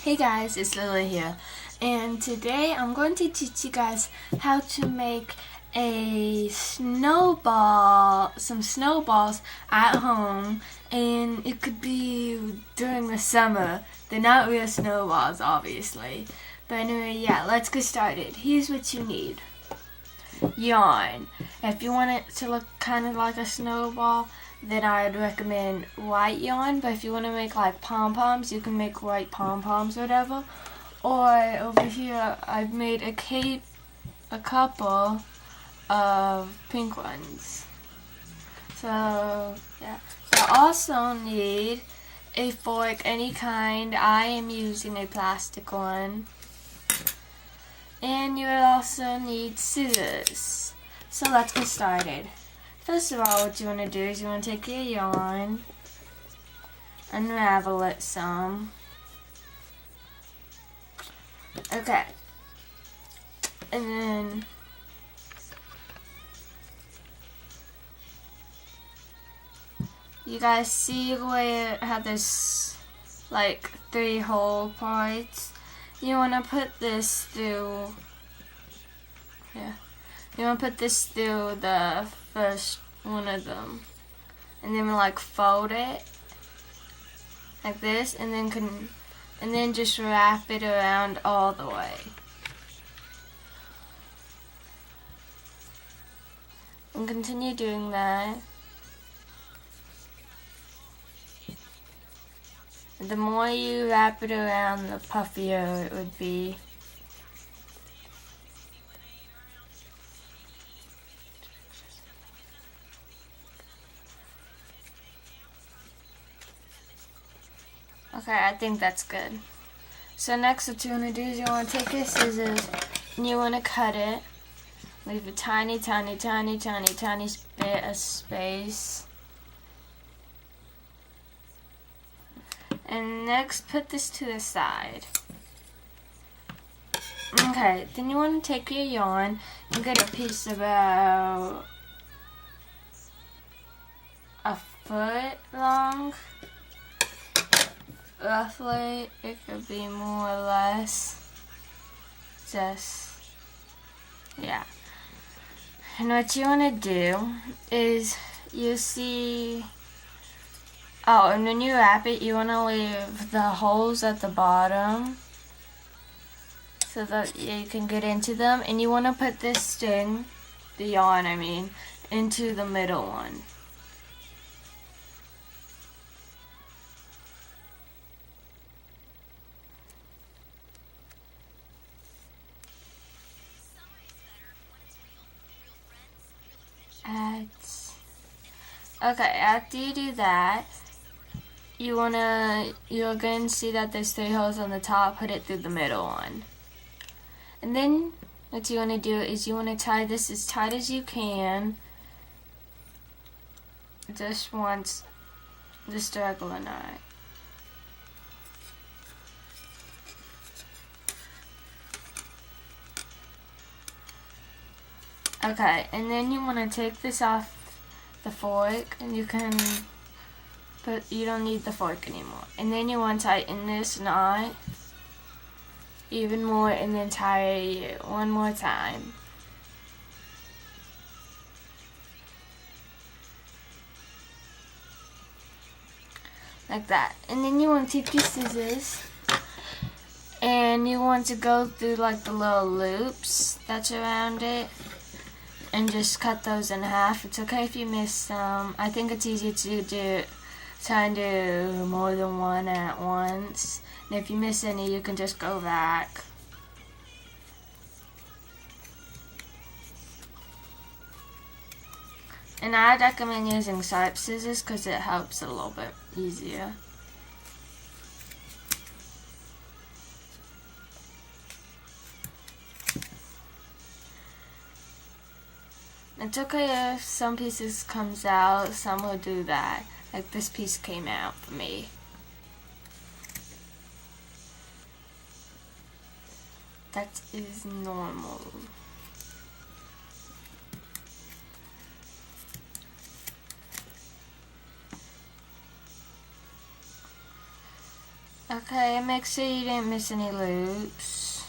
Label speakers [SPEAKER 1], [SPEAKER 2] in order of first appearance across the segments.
[SPEAKER 1] Hey guys, it's Lily here, and today I'm going to teach you guys how to make a snowball, some snowballs at home, and it could be during the summer. They're not real snowballs, obviously, but anyway, yeah, let's get started. Here's what you need. Yarn. If you want it to look kind of like a snowball, then I'd recommend white yarn, but if you want to make like pom-poms, you can make white pom-poms or whatever. Or over here, I've made a couple of pink ones. So, yeah. You also need a fork, any kind. I am using a plastic one. And you will also need scissors. So let's get started. First of all, what you want to do is you want to take your yarn, unravel it some. Okay. And then you guys see where it had this like 3 hole parts? You want to put this through here. You want to put this through the first one of them, and then like fold it like this, and then just wrap it around all the way. And continue doing that. The more you wrap it around, the puffier it would be. Okay, I think that's good. So next what you want to do is you want to take your scissors and you want to cut it. Leave a tiny, tiny, tiny, tiny, tiny bit of space. And next put this to the side. Okay, then you want to take your yarn and get a piece about a foot long. Roughly, it could be more or less. Just, yeah. And what you want to do is you see, oh, and when you wrap it, you want to leave the holes at the bottom so that you can get into them. And you want to put this string, the yarn I mean, into the middle one. Okay, after you do that, you're going to see that there's 3 holes on the top, put it through the middle one. And then what you want to do is you want to tie this as tight as you can, just once, just a regular knot. Okay, and then you want to take this off the fork, and you don't need the fork anymore. And then you want to tighten this knot even more, and then tie it one more time. Like that. And then you want to take your scissors and you want to go through like the little loops that's around it and just cut those in half. It's okay if you miss some. I think it's easier to try and do more than one at once. And if you miss any, you can just go back. And I'd recommend using sharp scissors because it helps a little bit easier. It's okay if some pieces comes out, some will do that. Like this piece came out for me. That is normal. Okay, Okay, make sure you didn't miss any loops.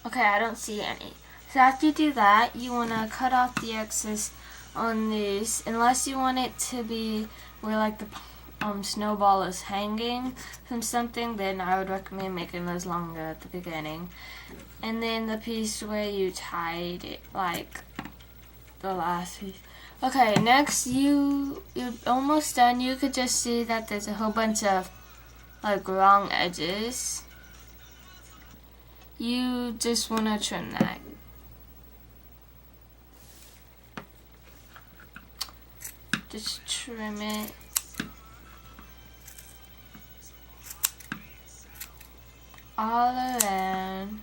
[SPEAKER 1] Okay, I don't see any. So after you do that, you want to cut off the excess on this, unless you want it to be where like the snowball is hanging from something, then I would recommend making those longer at the beginning. And then the piece where you tied it, like the last piece. Okay, next you're almost done. You could just see that there's a whole bunch of like wrong edges. You just want to trim that. Just trim it. All around.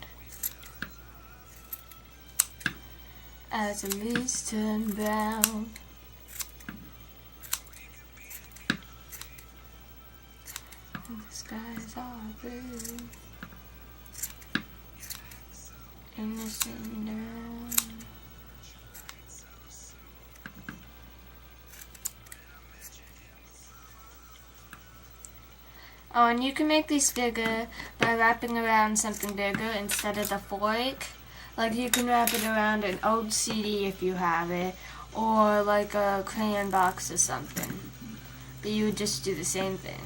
[SPEAKER 1] As the leaves turn brown. And the skies are blue. Innocent now. Oh, and you can make these bigger by wrapping around something bigger instead of the fork. Like you can wrap it around an old CD if you have it, or like a crayon box or something. But you would just do the same thing.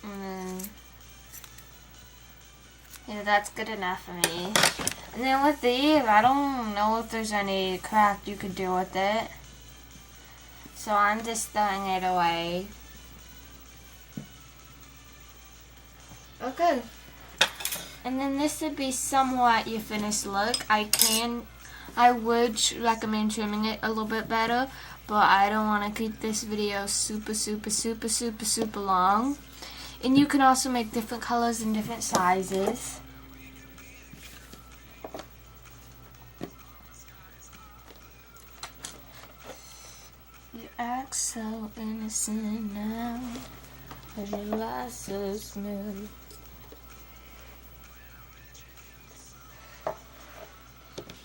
[SPEAKER 1] And then, yeah, that's good enough for me. And then with these, I don't know if there's any craft you could do with it. So I'm just throwing it away. Okay. And then this would be somewhat your finished look. I would recommend trimming it a little bit better, but I don't want to keep this video super long. And you can also make different colors and different sizes. You act so innocent now, and your eyes so smooth.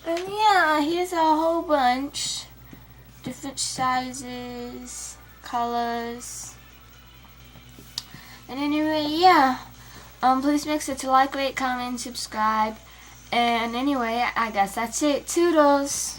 [SPEAKER 1] And yeah, here's a whole bunch, different sizes, colors. And anyway, yeah, please make sure to like, rate, comment, subscribe. And anyway, I guess that's it. Toodles!